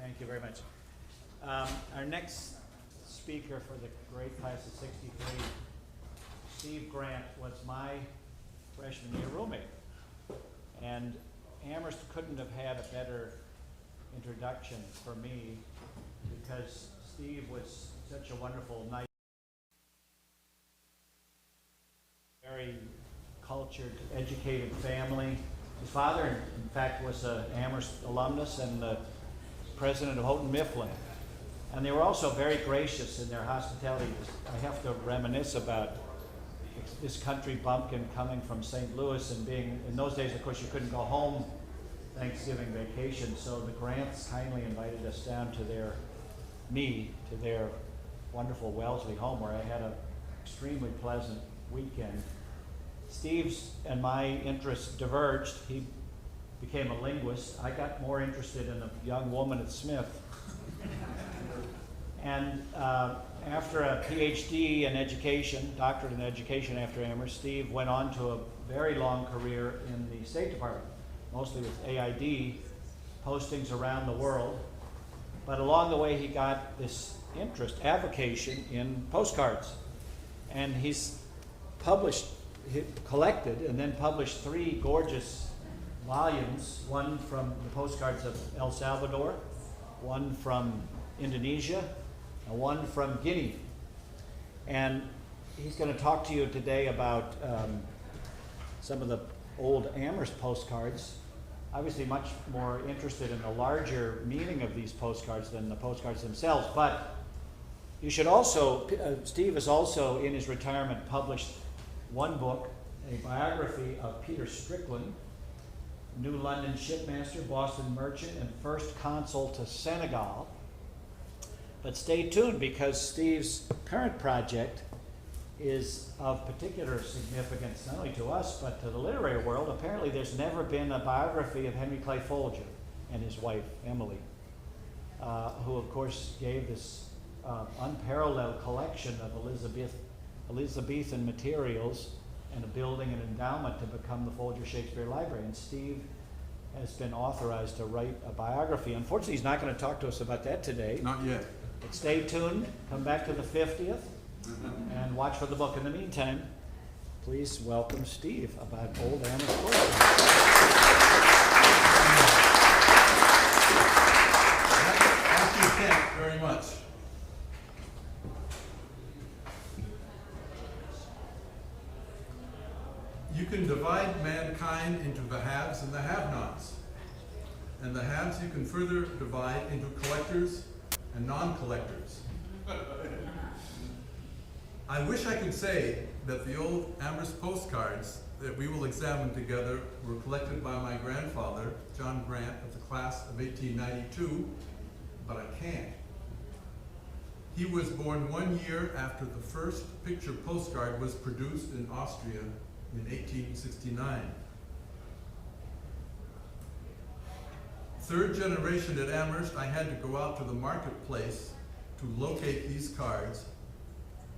Thank you very much. Our next speaker for the grade class of '63, Steve Grant, was my freshman year roommate. And Amherst couldn't have had a better introduction for me because Steve was such a wonderful, nice, very cultured, educated family. His father, in fact, was an Amherst alumnus and the president of Houghton Mifflin. And they were also very gracious in their hospitality. I have to reminisce about this country bumpkin coming from St. Louis and being, in those days, of course, you couldn't go home Thanksgiving vacation, so the Grants kindly invited us down to their wonderful Wellesley home where I had an extremely pleasant weekend. Steve's and my interests diverged. He became a linguist. I got more interested in a young woman at Smith. And after a PhD in education, doctorate in education after Amherst, Steve went on to a very long career in the State Department, mostly with AID, postings around the world. But along the way, he got this interest, avocation in postcards. And he's collected and then published 3 gorgeous volumes, one from the postcards of El Salvador, one from Indonesia, and one from Guinea. And he's going to talk to you today about some of the old Amherst postcards. Obviously much more interested in the larger meaning of these postcards than the postcards themselves, but you should also, Steve has also in his retirement published one book, a biography of Peter Strickland, New London shipmaster, Boston merchant, and first consul to Senegal. But stay tuned because Steve's current project is of particular significance, not only to us, but to the literary world. Apparently there's never been a biography of Henry Clay Folger and his wife, Emily, who of course gave this unparalleled collection of Elizabethan materials and a building and endowment to become the Folger Shakespeare Library. And Steve has been authorized to write a biography. Unfortunately, he's not going to talk to us about that today. Not yet. But stay tuned, come back to the 50th, and watch for the book. In the meantime, please welcome Steve about old Amherst College. Thank you, Kent, very much. You can divide mankind into the haves and the have-nots. And the haves you can further divide into collectors and non-collectors. I wish I could say that the old Amherst postcards that we will examine together were collected by my grandfather, John Grant, of the class of 1892, but I can't. He was born 1 year after the first picture postcard was produced in Austria in 1869. Third generation at Amherst, I had to go out to the marketplace to locate these cards,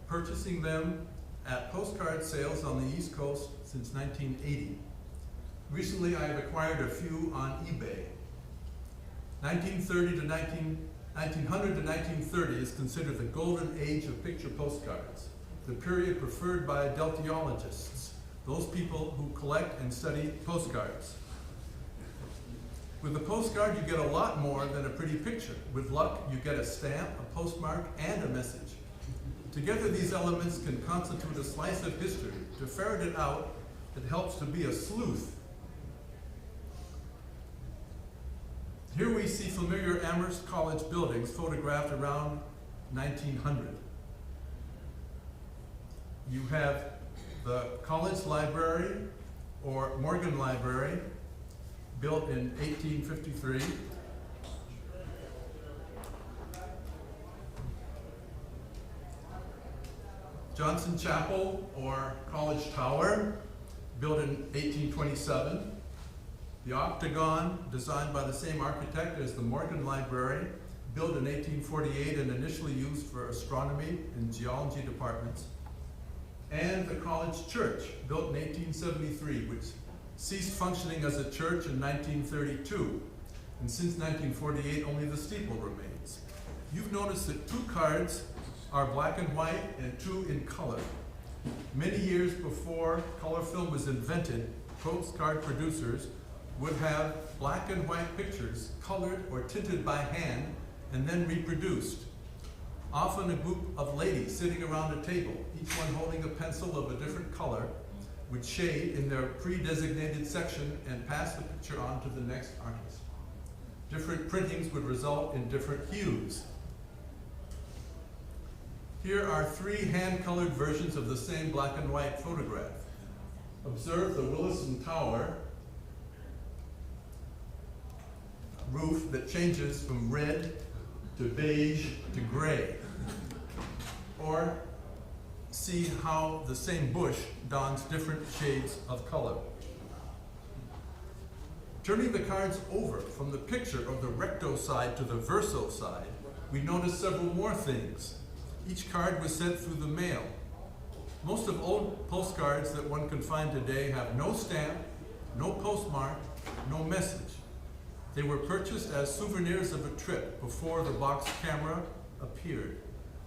purchasing them at postcard sales on the East Coast since 1980. Recently, I have acquired a few on eBay. 1900 to 1930 is considered the golden age of picture postcards, the period preferred by deltiologists, those people who collect and study postcards. With a postcard, you get a lot more than a pretty picture. With luck, you get a stamp, a postmark, and a message. Together, these elements can constitute a slice of history. To ferret it out, it helps to be a sleuth. Here we see familiar Amherst College buildings photographed around 1900. You have the College Library, or Morgan Library, built in 1853. Johnson Chapel, or College Tower, built in 1827. The Octagon, designed by the same architect as the Morgan Library, built in 1848 and initially used for astronomy and geology departments. And the College Church, built in 1873, which ceased functioning as a church in 1932. and since 1948, only the steeple remains. You've noticed that 2 cards are black and white and 2 in color. Many years before color film was invented, postcard producers would have black and white pictures colored or tinted by hand and then reproduced. Often a group of ladies sitting around a table, each one holding a pencil of a different color, would shade in their pre-designated section and pass the picture on to the next artist. Different printings would result in different hues. Here are 3 hand-colored versions of the same black and white photograph. Observe the Williston Tower roof that changes from red to beige to gray. Or see how the same bush dons different shades of color. Turning the cards over from the picture of the recto side to the verso side, we notice several more things. Each card was sent through the mail. Most of old postcards that one can find today have no stamp, no postmark, no message. They were purchased as souvenirs of a trip before the box camera appeared.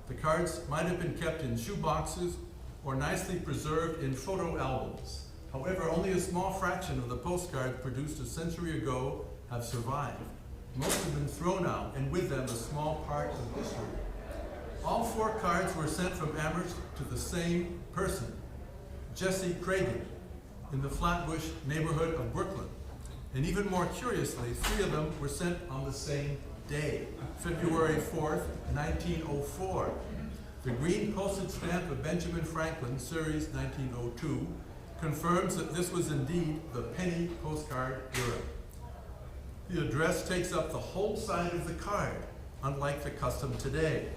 The cards might have been kept in shoe boxes or nicely preserved in photo albums. However, only a small fraction of the postcards produced a century ago have survived. Most have been thrown out, and with them a small part of history. All 4 cards were sent from Amherst to the same person, Jesse Cragen, in the Flatbush neighborhood of Brooklyn. And even more curiously, 3 of them were sent on the same day, February 4th, 1904. The green postage stamp of Benjamin Franklin, Series 1902, confirms that this was indeed the penny postcard era. The address takes up the whole side of the card, unlike the custom today.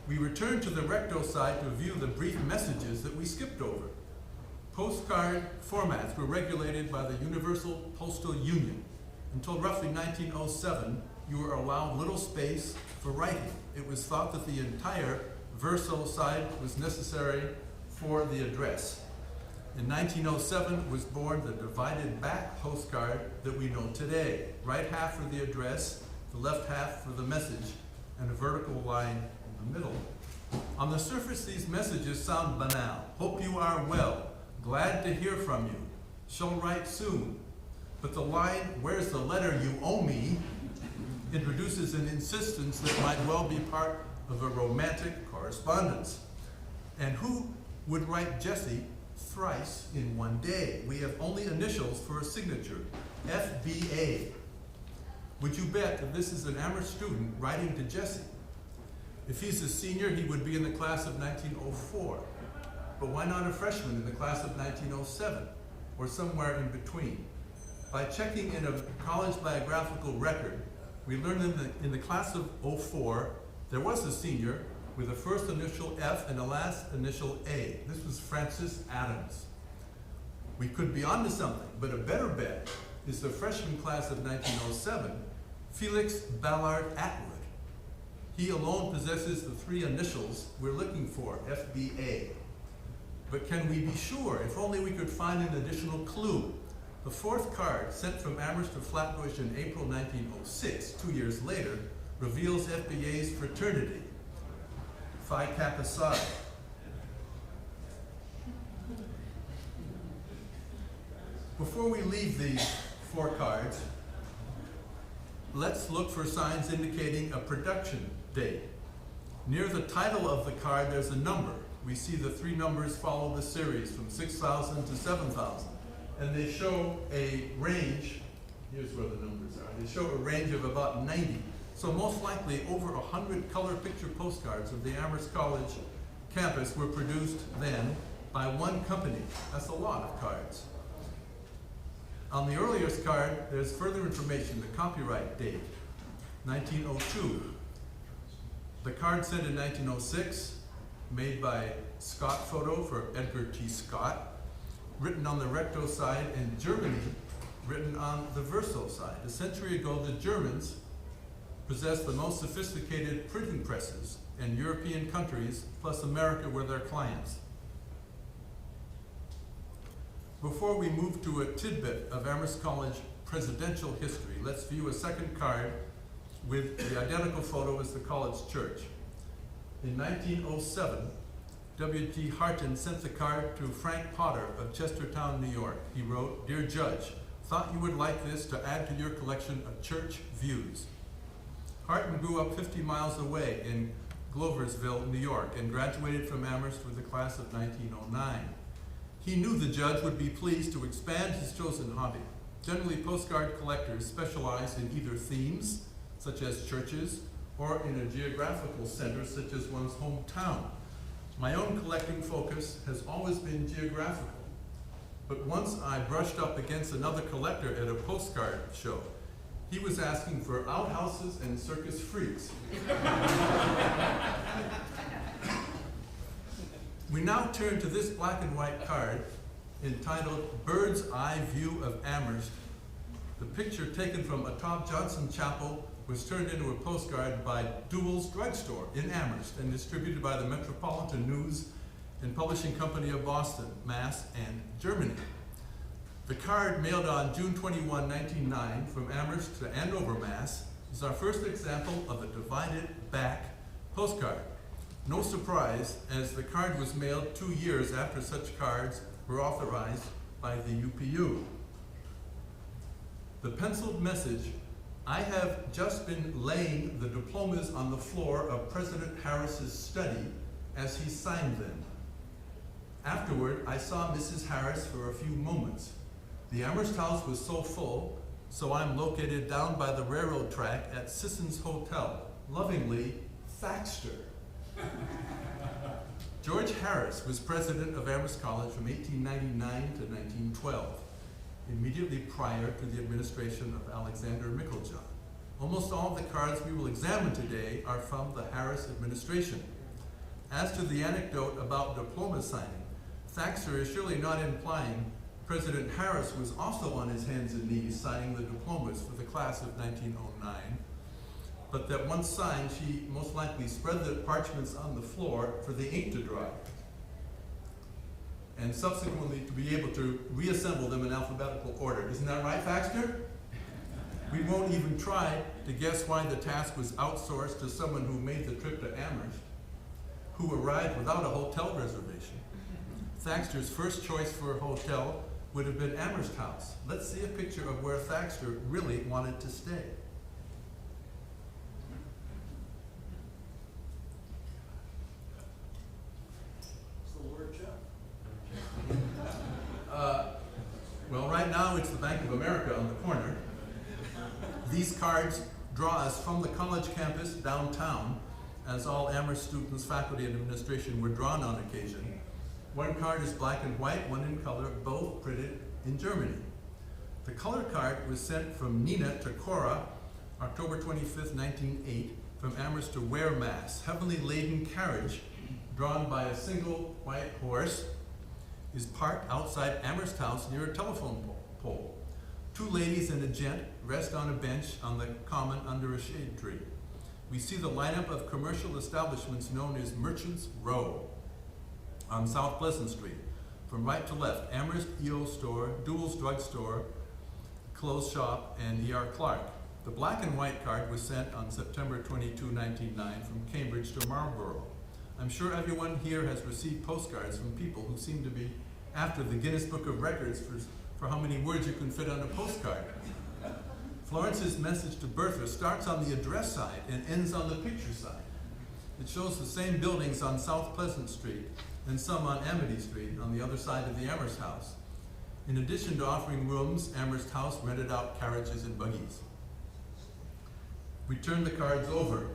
We return to the recto side to view the brief messages that we skipped over. Postcard formats were regulated by the Universal Postal Union. Until roughly 1907, you were allowed little space for writing. It was thought that the entire verso side was necessary for the address. In 1907 was born the divided back postcard that we know today. Right half for the address, the left half for the message, and a vertical line in the middle. On the surface, these messages sound banal. Hope you are well. Glad to hear from you. Shall write soon. But the line, where's the letter you owe me, introduces an insistence that might well be part of a romantic correspondence. And who would write Jesse thrice in one day? We have only initials for a signature, FBA. Would you bet that this is an Amherst student writing to Jesse? If he's a senior, he would be in the class of 1904. But why not a freshman in the class of 1907, or somewhere in between? By checking in a college biographical record, we learned in the class of 04, there was a senior with a first initial F and a last initial A. This was Francis Adams. We could be onto something, but a better bet is the freshman class of 1907, Felix Ballard Atwood. He alone possesses the 3 initials we're looking for, FBA. But can we be sure? If only we could find an additional clue. The 4th card, sent from Amherst to Flatbush in April 1906, 2 years later, reveals FBA's fraternity, Phi Kappa Psi. Before we leave these 4 cards, let's look for signs indicating a production date. Near the title of the card, there's a number. We see the 3 numbers follow the series from 6,000 to 7,000. And they show a range, here's where the numbers are, they show a range of about 90. So most likely over 100 color picture postcards of the Amherst College campus were produced then by one company. That's a lot of cards. On the earliest card, there's further information, the copyright date, 1902. The card sent in 1906, made by Scott Photo for Edgar T. Scott, written on the recto side, and Germany written on the verso side. A century ago, the Germans possessed the most sophisticated printing presses, and European countries, plus America, were their clients. Before we move to a tidbit of Amherst College presidential history, let's view a second card with the identical photo as the college church. In 1907, W.G. Harton sent the card to Frank Potter of Chestertown, New York. He wrote, "Dear Judge, thought you would like this to add to your collection of church views." Harton grew up 50 miles away in Gloversville, New York, and graduated from Amherst with the class of 1909. He knew the judge would be pleased to expand his chosen hobby. Generally, postcard collectors specialize in either themes, such as churches, or in a geographical center, such as one's hometown. My own collecting focus has always been geographical, but once I brushed up against another collector at a postcard show. He was asking for outhouses and circus freaks. We now turn to this black and white card entitled "Bird's Eye View of Amherst." The picture, taken from atop Johnson Chapel, was turned into a postcard by Duell's Drugstore in Amherst and distributed by the Metropolitan News and Publishing Company of Boston, Mass., and Germany. The card, mailed on June 21, 1909, from Amherst to Andover, Mass., is our first example of a divided back postcard. No surprise, as the card was mailed 2 years after such cards were authorized by the UPU. The penciled message, "I have just been laying the diplomas on the floor of President Harris's study as he signed them. Afterward, I saw Mrs. Harris for a few moments. The Amherst house was so full, so I'm located down by the railroad track at Sisson's Hotel. Lovingly, Thaxter." George Harris was president of Amherst College from 1899 to 1912, immediately prior to the administration of Alexander Meiklejohn. Almost all of the cards we will examine today are from the Harris administration. As to the anecdote about diploma signing, Thaxter is surely not implying President Harris was also on his hands and knees signing the diplomas for the class of 1909, but that once signed, she most likely spread the parchments on the floor for the ink to dry, and subsequently to be able to reassemble them in alphabetical order. Isn't that right, Thaxter? We won't even try to guess why the task was outsourced to someone who made the trip to Amherst, who arrived without a hotel reservation. Thaxter's first choice for a hotel would have been Amherst House. Let's see a picture of where Thaxter really wanted to stay. It's the word Jeff. Well, right now it's the Bank of America on the corner. These cards draw us from the college campus downtown, as all Amherst students, faculty, and administration were drawn on occasion. One card is black and white, one in color, both printed in Germany. The color card was sent from Nina to Cora, October 25th, 1908, from Amherst to Ware, Mass. Heavily laden carriage, drawn by a single white horse, is parked outside Amherst House near a telephone pole. Two ladies and a gent rest on a bench on the common under a shade tree. We see the lineup of commercial establishments known as Merchants Row on South Pleasant Street. From right to left, Amherst E.O. Store, Duell's Drugstore, Clothes Shop, and E.R. Clark. The black and white card was sent on September 22, 1909 from Cambridge to Marlborough. I'm sure everyone here has received postcards from people who seem to be after the Guinness Book of Records for how many words you can fit on a postcard. Florence's message to Bertha starts on the address side and ends on the picture side. It shows the same buildings on South Pleasant Street and some on Amity Street on the other side of the Amherst House. In addition to offering rooms, Amherst House rented out carriages and buggies. We turn the cards over.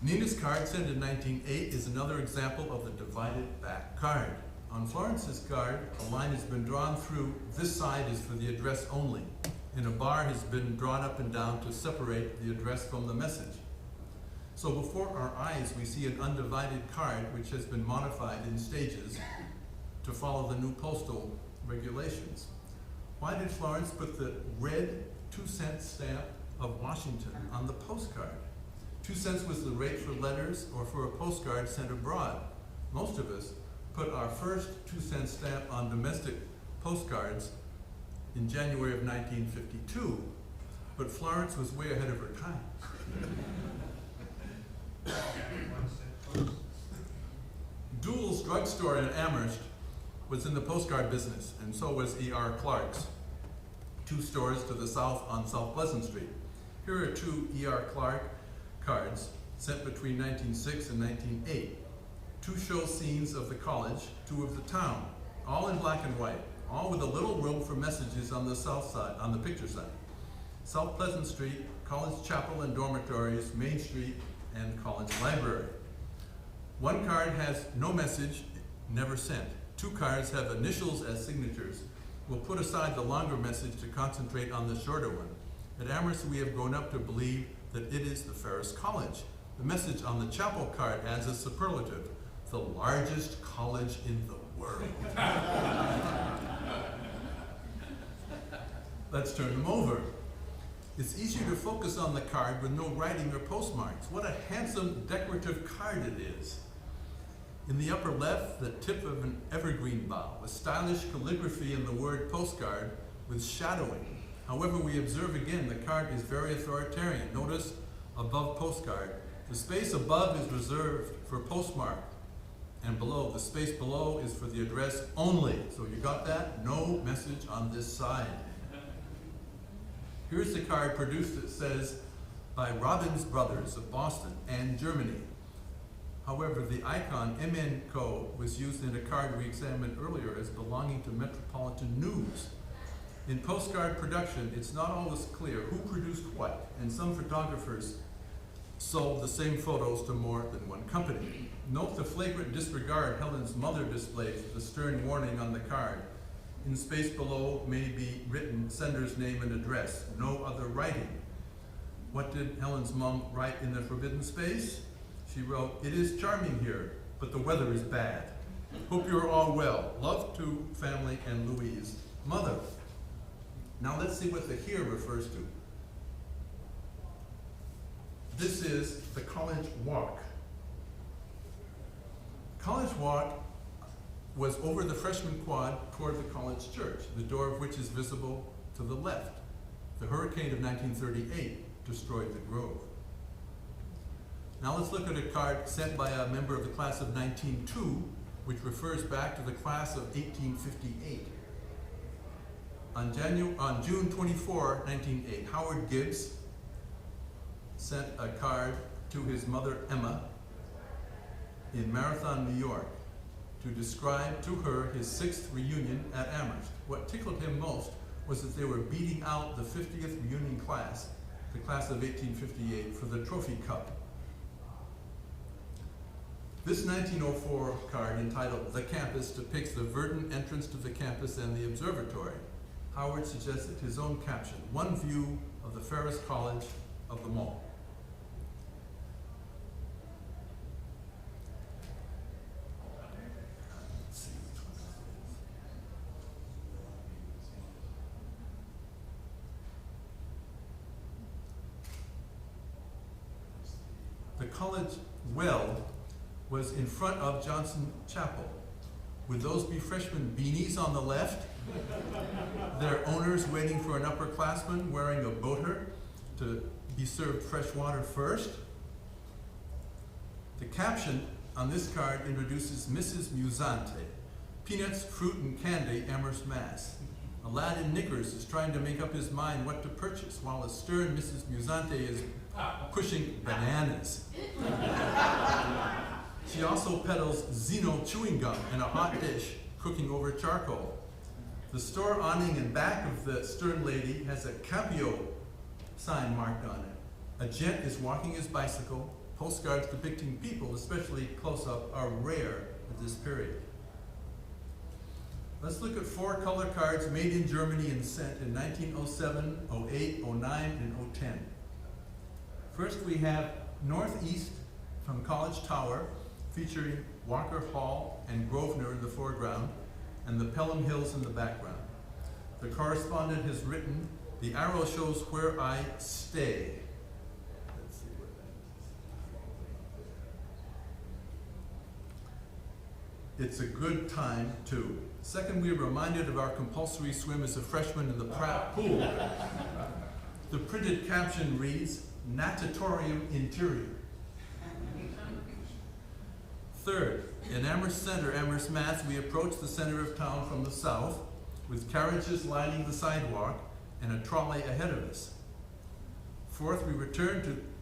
Nina's card, sent in 1908, is another example of the divided back card. On Florence's card, a line has been drawn through. This side is for the address only, and a bar has been drawn up and down to separate the address from the message. So before our eyes, we see an undivided card which has been modified in stages to follow the new postal regulations. Why did Florence put the red 2-cent stamp of Washington on the postcard? 2 cents was the rate for letters or for a postcard sent abroad. Most of us put our first 2-cent stamp on domestic postcards in January of 1952, but Florence was way ahead of her time. Duell's drugstore in Amherst was in the postcard business, and so was E.R. Clark's, 2 stores to the south on South Pleasant Street. Here are 2 E.R. Clark cards sent between 1906 and 1908. 2 show scenes of the college, 2 of the town, all in black and white, all with a little room for messages on the south side, on the picture side. South Pleasant Street, College Chapel and dormitories, Main Street, and College Library. 1 card has no message, never sent. 2 cards have initials as signatures. We'll put aside the longer message to concentrate on the shorter one. At Amherst, we have grown up to believe that it is the Ferris College. The message on the chapel card adds a superlative, the largest college in the world. Let's turn them over. It's easier to focus on the card with no writing or postmarks. What a handsome decorative card it is. In the upper left, the tip of an evergreen bough, a stylish calligraphy in the word postcard with shadowing. However, we observe again the card is very authoritarian. Notice above postcard, the space above is reserved for postmark, and below, the space below is for the address only. So you got that? No message on this side. Here's the card produced that says, by Robbins Brothers of Boston and Germany. However, the icon MN Co. was used in a card we examined earlier as belonging to Metropolitan News. In postcard production, it's not always clear who produced what, and some photographers sold the same photos to more than one company. Note the flagrant disregard Helen's mother displays with the stern warning on the card. In space below may be written sender's name and address, no other writing. What did Helen's mom write in the forbidden space? She wrote, "It is charming here, but the weather is bad. Hope you're all well. Love to family and Louise, mother." Now let's see what the here refers to. This is the college walk. College walk was over the freshman quad toward the college church, the door of which is visible to the left. The hurricane of 1938 destroyed the grove. Now let's look at a card sent by a member of the class of 1902, which refers back to the class of 1858. On June 24, 1908, Howard Gibbs sent a card to his mother Emma in Marathon, New York, to describe to her his 6th reunion at Amherst. What tickled him most was that they were beating out the 50th reunion class, the class of 1858, for the trophy cup. This 1904 card, entitled The Campus, depicts the verdant entrance to the campus and the observatory. Howard suggested his own caption, "One view of the Ferris College of them all." Let's see which one this is. The college well was in front of Johnson Chapel. Would those be freshman beanies on the left? Their owners waiting for an upperclassman wearing a boater to be served fresh water first? The caption on this card introduces Mrs. Musante. Peanuts, fruit, and candy, Amherst, Mass. A lad in knickers is trying to make up his mind what to purchase, while a stern Mrs. Musante is pushing bananas. She also peddles Zeno chewing gum and a hot dish cooking over charcoal. The store awning in back of the stern lady has a Capio sign marked on it. A gent is walking his bicycle. Postcards depicting people, especially close-up, are rare at this period. Let's look at 4 color cards made in Germany and sent in 1907, 08, 09, and 010. First we have Northeast from College Tower, featuring Walker Hall and Grosvenor in the foreground, and the Pelham Hills in the background. The correspondent has written, "The arrow shows where I stay." Let's see where it's a good time too. Second, we are reminded of our compulsory swim as a freshman in the Pratt pool. The printed caption reads, Natatorium Interior. Third, in Amherst Center, Amherst, Mass., we approach the center of town from the south with carriages lining the sidewalk and a trolley ahead of us. Fourth, we return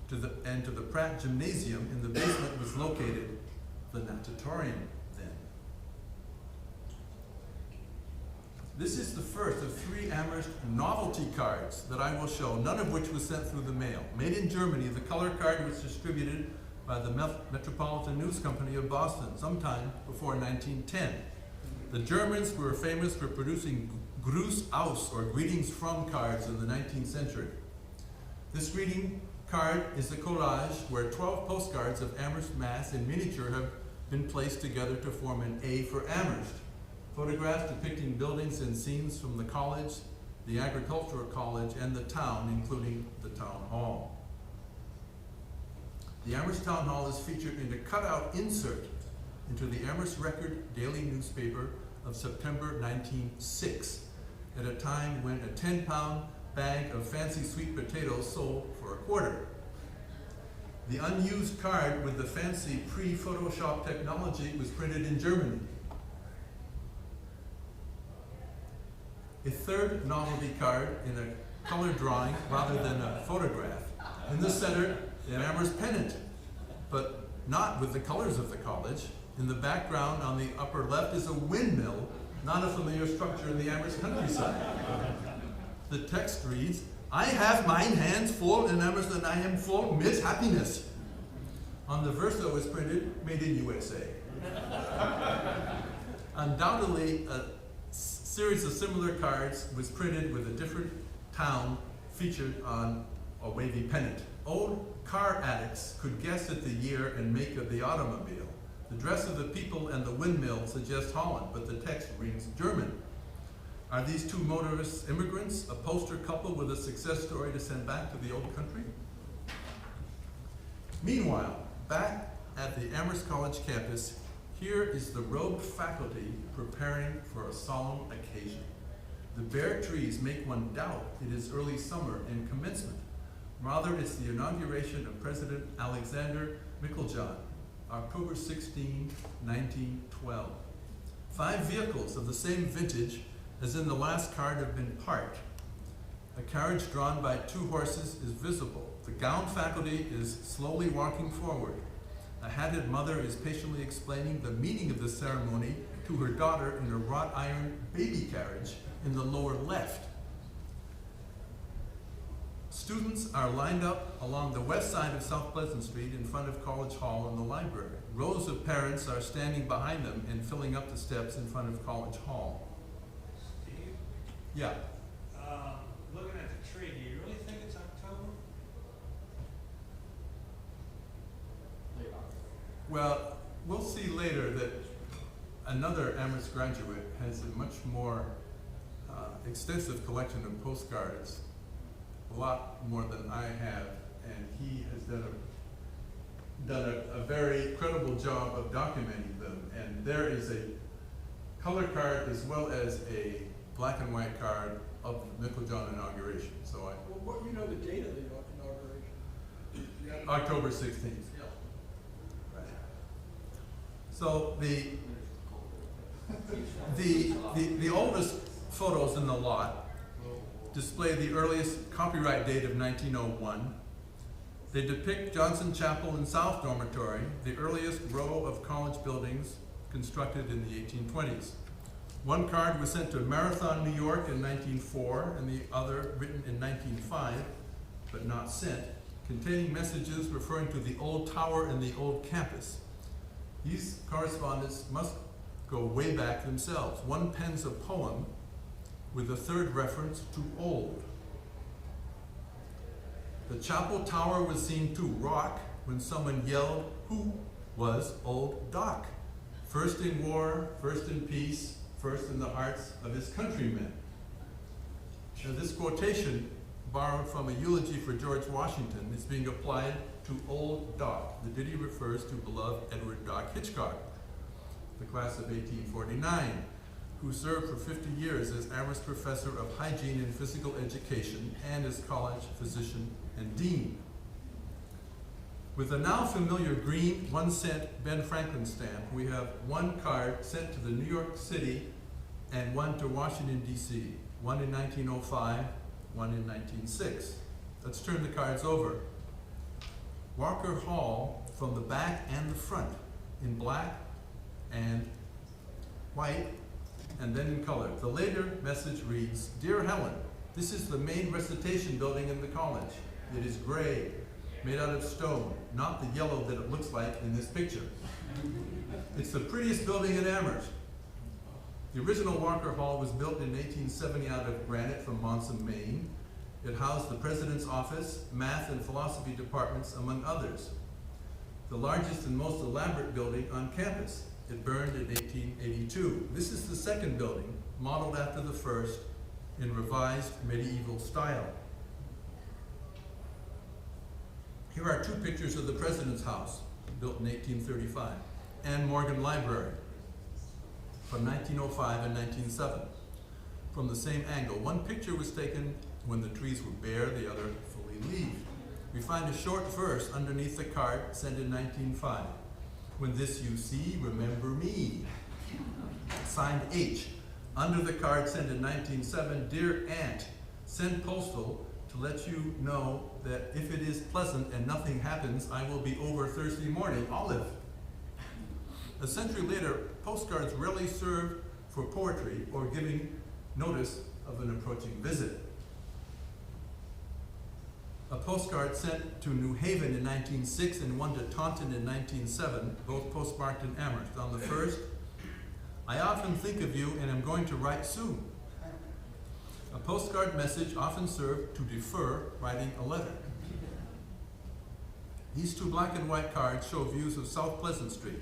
to the Pratt Gymnasium. In the basement was located the natatorium then. This is the first of 3 Amherst novelty cards that I will show, none of which was sent through the mail. Made in Germany, the color card was distributed by the Metropolitan News Company of Boston sometime before 1910. The Germans were famous for producing Gruß aus, or greetings from cards in the 19th century. This greeting card is a collage where 12 postcards of Amherst, Mass. In miniature have been placed together to form an A for Amherst. Photographs depicting buildings and scenes from the college, the agricultural college, and the town, including the town hall. The Amherst Town Hall is featured in a cutout insert into the Amherst Record daily newspaper of September 1906, at a time when a 10-pound bag of fancy sweet potatoes sold for a quarter. The unused card with the fancy pre-Photoshop technology was printed in Germany. A third novelty card in a color drawing rather than a photograph. In the center, an Amherst pennant, but not with the colors of the college. In the background on the upper left is a windmill, not a familiar structure in the Amherst countryside. The text reads, I have mine hands full in Amherst and I am full mit happiness. On the verso is printed, made in USA. Undoubtedly, a series of similar cards was printed with a different town featured on a wavy pennant. Old car addicts could guess at the year and make of the automobile. The dress of the people and the windmill suggest Holland, but the text reads German. Are these two motorists immigrants, a poster couple with a success story to send back to the old country? Meanwhile, back at the Amherst College campus, here is the robed faculty preparing for a solemn occasion. The bare trees make one doubt it is early summer and commencement. Rather, it's the inauguration of President Alexander Meiklejohn, October 16, 1912. 5 vehicles of the same vintage as in the last card have been parked. A carriage drawn by 2 horses is visible. The gowned faculty is slowly walking forward. A hatted mother is patiently explaining the meaning of the ceremony to her daughter in a wrought iron baby carriage in the lower left. Students are lined up along the west side of South Pleasant Street in front of College Hall and the library. Rows of parents are standing behind them and filling up the steps in front of College Hall. Steve? Yeah. Looking at the tree, do you really think it's October? Well, we'll see later that another Amherst graduate has a much more extensive collection of postcards, a lot more than I have, and he has done a very credible job of documenting them. And there is a color card as well as a black and white card of the Meiklejohn inauguration. So What you know the date of the inauguration? October 16th. Yeah. Right. So the oldest photos in the lot display the earliest copyright date of 1901. They depict Johnson Chapel and South Dormitory, the earliest row of college buildings constructed in the 1820s. One card was sent to Marathon, New York in 1904, and the other written in 1905, but not sent, containing messages referring to the old tower and the old campus. These correspondents must go way back themselves. One pens a poem with a third reference to old. The chapel tower was seen to rock when someone yelled, "Who was old Doc? First in war, first in peace, first in the hearts of his countrymen." Now, this quotation, borrowed from a eulogy for George Washington, is being applied to old Doc. The ditty refers to beloved Edward Doc Hitchcock. the class of 1849, who served for 50 years as Amherst Professor of Hygiene and Physical Education and as college physician and dean. With the now familiar green 1-cent Ben Franklin stamp, we have one card sent to the New York City and one to Washington, D.C., one in 1905, one in 1906. Let's turn the cards over. Walker Hall from the back and the front in black and white, and then in color. The later message reads, "Dear Helen, this is the main recitation building in the college. It is gray, made out of stone, not the yellow that it looks like in this picture. It's the prettiest building in Amherst. The original Walker Hall was built in 1870 out of granite from Monson, Maine. It housed the president's office, math and philosophy departments, among others. The largest and most elaborate building on campus. It burned in 1882. This is the second building, modeled after the first, in revised medieval style. Here are two pictures of the president's house, built in 1835, and Morgan Library from 1905 and 1907. From the same angle. One picture was taken when the trees were bare, the other fully leaved. We find a short verse underneath the card sent in 1905. When this you see, remember me. Signed H. Under the card sent in 1907, Dear Aunt, send postal to let you know that if it is pleasant and nothing happens, I will be over Thursday morning. Olive. A century later, postcards rarely served for poetry or giving notice of an approaching visit. A postcard sent to New Haven in 1906 and one to Taunton in 1907, both postmarked in Amherst. On the first, I often think of you and am going to write soon. A postcard message often served to defer writing a letter. These two black and white cards show views of South Pleasant Street.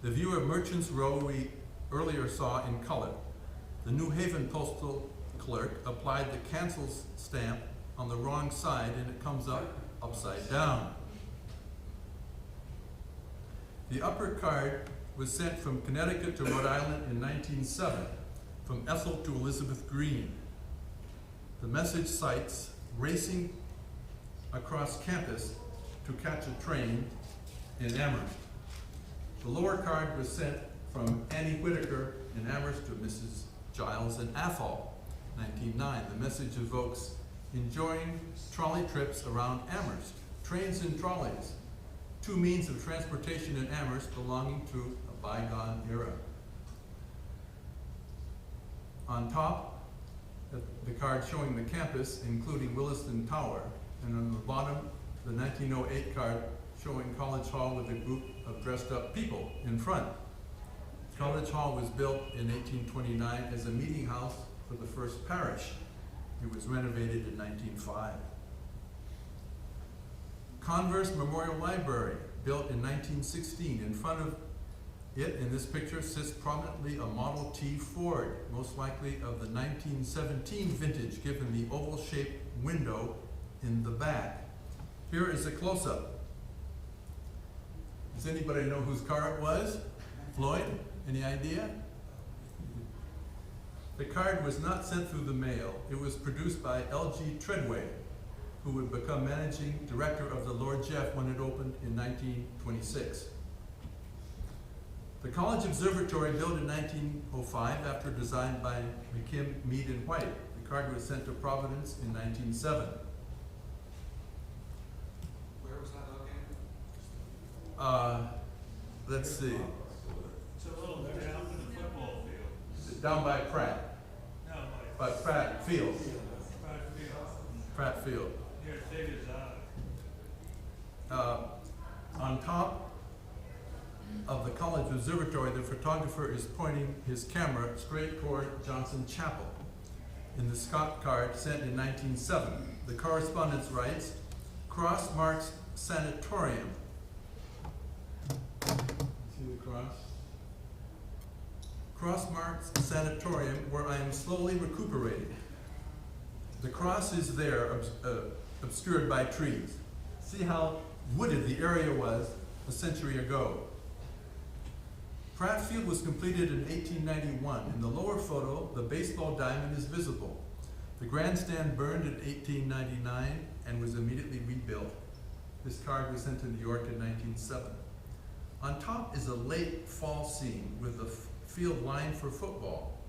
The view of Merchants Row we earlier saw in color. The New Haven postal clerk applied the cancel stamp on the wrong side and it comes up upside down. The upper card was sent from Connecticut to Rhode Island in 1907, from Ethel to Elizabeth Green. The message cites racing across campus to catch a train in Amherst. The lower card was sent from Annie Whitaker in Amherst to Mrs. Giles in Athol, 1909. The message evokes enjoying trolley trips around Amherst, trains and trolleys, two means of transportation in Amherst belonging to a bygone era. On top, the card showing the campus, including Williston Tower, and on the bottom, the 1908 card showing College Hall with a group of dressed up people in front. College Hall was built in 1829 as a meeting house for the first parish. It was renovated in 1905. Converse Memorial Library, built in 1916. In front of it, in this picture, sits prominently a Model T Ford, most likely of the 1917 vintage, given the oval-shaped window in the back. Here is a close-up. Does anybody know whose car it was? Floyd? Any idea? The card was not sent through the mail. It was produced by L.G. Treadway, who would become managing director of the Lord Jeff when it opened in 1926. The College Observatory, built in 1905 after design by McKim, Mead, and White. The card was sent to Providence in 1907. Where was that located? Let's see. It's a little down from the football field. Down by Pratt. No, By Pratt Field. Pratt Field. Pratt Field. Near David's Eye. On top of the college observatory, the photographer is pointing his camera straight toward Johnson Chapel. In the Scott card sent in 1907, the correspondence writes, Cross marks sanatorium. See the cross? Cross marks sanatorium, where I am slowly recuperating. The cross is there, obscured by trees. See how wooded the area was a century ago. Pratt Field was completed in 1891. In the lower photo, the baseball diamond is visible. The grandstand burned in 1899 and was immediately rebuilt. This card was sent to New York in 1907. On top is a late fall scene with the field lined for football.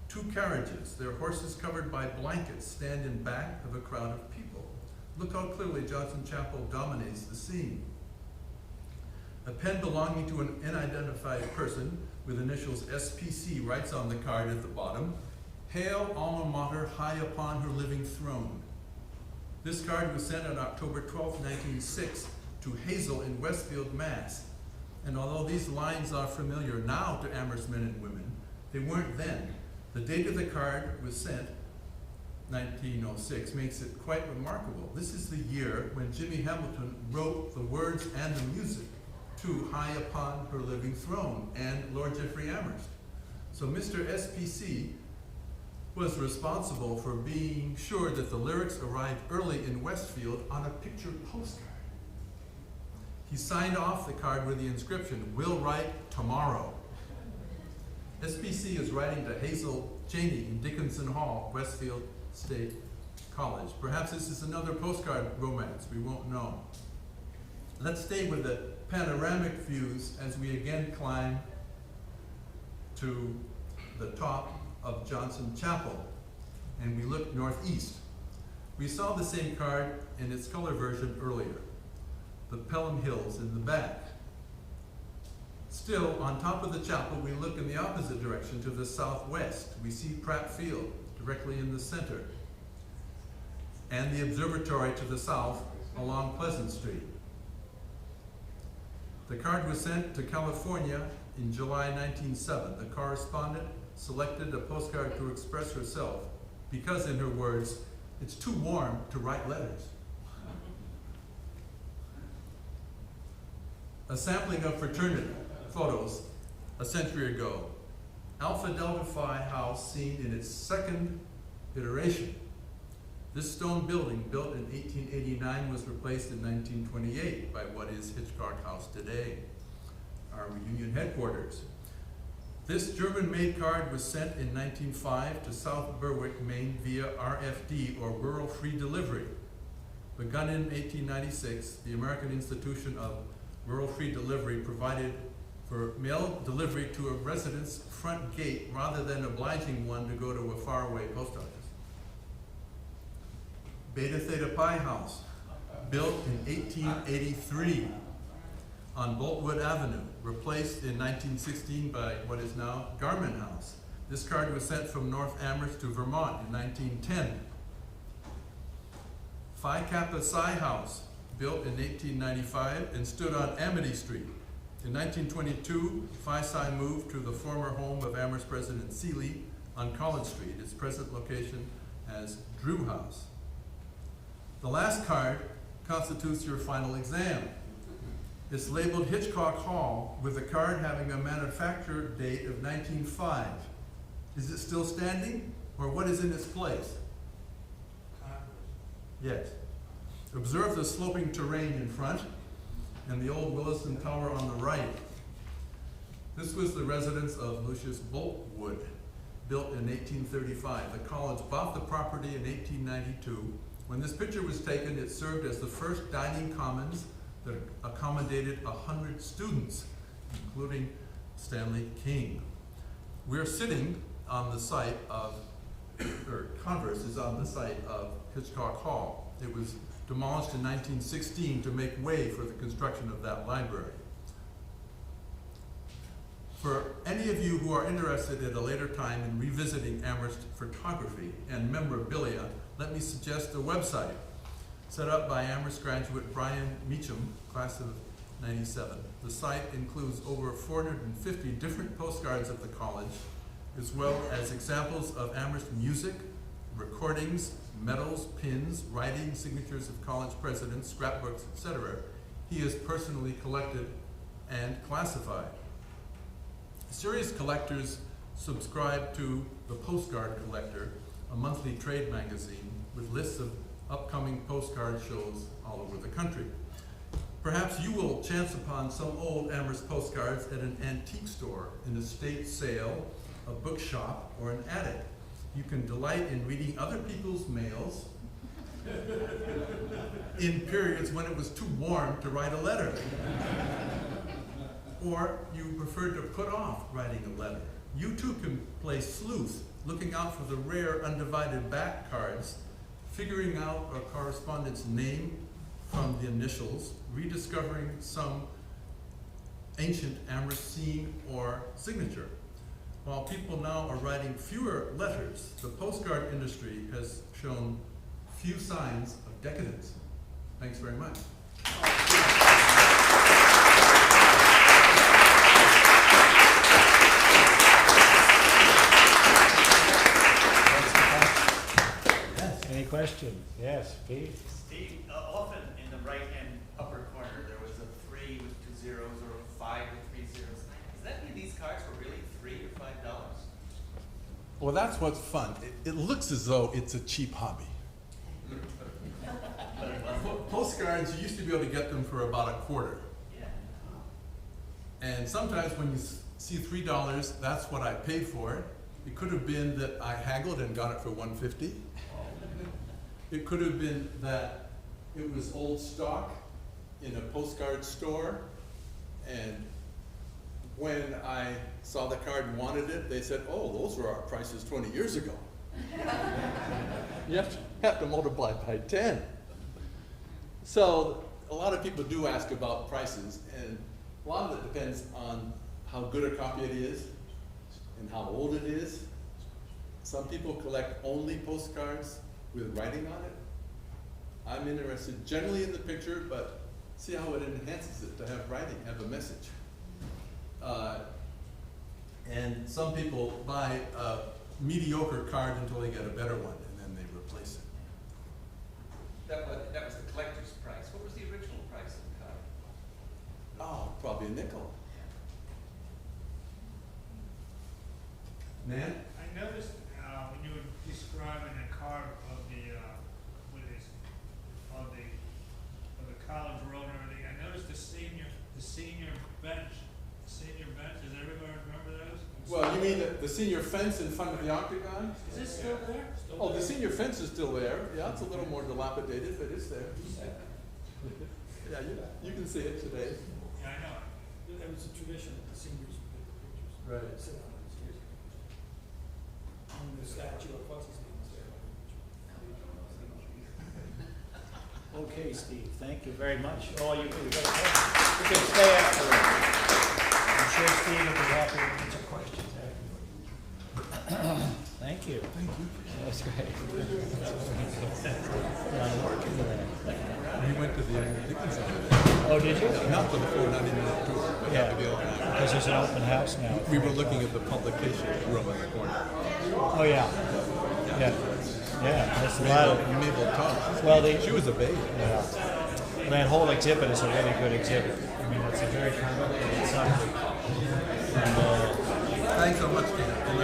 2 carriages, their horses covered by blankets, stand in back of a crowd of people. Look how clearly Johnson Chapel dominates the scene. A pen belonging to an unidentified person with initials SPC writes on the card at the bottom, "Hail Alma Mater high upon her living throne." This card was sent on October 12, 1906 to Hazel in Westfield, Mass. And although these lines are familiar now to Amherst men and women, they weren't then. The date of the card was sent, 1906, makes it quite remarkable. This is the year when Jimmy Hamilton wrote the words and the music to High Upon Her Living Throne and Lord Jeffrey Amherst. So Mr. SPC was responsible for being sure that the lyrics arrived early in Westfield on a picture postcard. He signed off the card with the inscription, "Will write tomorrow." SPC is writing to Hazel Cheney in Dickinson Hall, Westfield State College. Perhaps this is another postcard romance, we won't know. Let's stay with the panoramic views as we again climb to the top of Johnson Chapel and we look northeast. We saw the same card in its color version earlier, the Pelham Hills in the back. Still, on top of the chapel, we look in the opposite direction to the southwest. We see Pratt Field directly in the center and the observatory to the south along Pleasant Street. The card was sent to California in July 1907. The correspondent selected a postcard to express herself because, in her words, it's too warm to write letters. A sampling of fraternity photos a century ago. Alpha Delta Phi house seen in its second iteration. This stone building, built in 1889, was replaced in 1928 by what is Hitchcock House today, our reunion headquarters. This German-made card was sent in 1905 to South Berwick, Maine via RFD, or Rural Free Delivery. Begun in 1896, the American Institution of Rural Free Delivery provided for mail delivery to a resident's front gate rather than obliging one to go to a faraway post office. Beta Theta Pi House, built in 1883 on Boltwood Avenue, replaced in 1916 by what is now Garment House. This card was sent from North Amherst to Vermont in 1910. Phi Kappa Psi House, built in 1895 and stood on Amity Street. In 1922, Phi Psi moved to the former home of Amherst President Seeley on College Street, its present location as Drew House. The last card constitutes your final exam. It's labeled Hitchcock Hall with a card having a manufacture date of 1905. Is it still standing, or what is in its place? Yes. Observe the sloping terrain in front and the old Williston Tower on the right. This was the residence of Lucius Boltwood, built in 1835. The college bought the property in 1892. When this picture was taken, it served as the first dining commons that accommodated 100 students, including Stanley King. We're sitting on the site of, or Converse is on the site of Hitchcock Hall. It was demolished in 1916 to make way for the construction of that library. For any of you who are interested at a later time in revisiting Amherst photography and memorabilia, let me suggest a website set up by Amherst graduate Brian Meacham, class of 97. The site includes over 450 different postcards of the college, as well as examples of Amherst music, recordings, medals, pins, writing, signatures of college presidents, scrapbooks, etc. He has personally collected and classified. Serious collectors subscribe to the Postcard Collector, a monthly trade magazine with lists of upcoming postcard shows all over the country. Perhaps you will chance upon some old Amherst postcards at an antique store, an estate sale, a bookshop, or an attic. You can delight in reading other people's mails in periods when it was too warm to write a letter. Or you prefer to put off writing a letter. You too can play sleuth, looking out for the rare undivided back cards, figuring out a correspondent's name from the initials, rediscovering some ancient Amherst scene or signature. While people now are writing fewer letters, the postcard industry has shown few signs of decadence. Thanks very much. Any questions? Yes, Pete? Steve, often in the right-hand upper corner, there was a 3 with 2 zeros or a 5 with 3 zeros. Does that mean these cards were really $3 or $5? Well, that's what's fun. It looks as though it's a cheap hobby. Postcards, you used to be able to get them for about a quarter. Yeah. And sometimes when you see $3, that's what I paid for it. It could have been that I haggled and got it for $1.50. It could have been that it was old stock in a postcard store, and when I saw the card and wanted it, they said, oh, those were our prices 20 years ago. You have to multiply by 10. So a lot of people do ask about prices, and a lot of it depends on how good a copy it is and how old it is. Some people collect only postcards with writing on it. I'm interested generally in the picture, but see how it enhances it to have writing, have a message. And some people buy a mediocre card until they get a better one, and then they replace it. That was the collector's price. What was the original price of the card? Oh, probably a nickel. Man? I noticed when you were describing the card of the college road and everything, I noticed the senior bench. Does everybody remember those? Well, you mean the senior fence in front of the octagon? Is it still there? Oh, the senior fence is still there. Yeah, it's a little more dilapidated, but it's there. Yeah, you can see it today. Yeah, I know. That was a tradition that the seniors would take pictures. Right. Sit on those years. And the statue of what's his name was there. Okay, Steve, thank you very much. Oh, you can stay afterwards. I'm sure Steve will be happy to answer questions afterwards. Thank you. Thank you. That's great. I'm working with that. We went to the Dickinson. Oh, did you? Not for the 490-minute tour, but Yeah, had to be on that. because there's an open house now. We were looking at the publication room in the corner. Oh, yeah. Yeah. Yeah, that's a lot of, Mabel Todd. well, She was a baby. yeah. That whole exhibit is a really good exhibit. I mean, it's a very complicated subject. And, Thanks so much, Dan.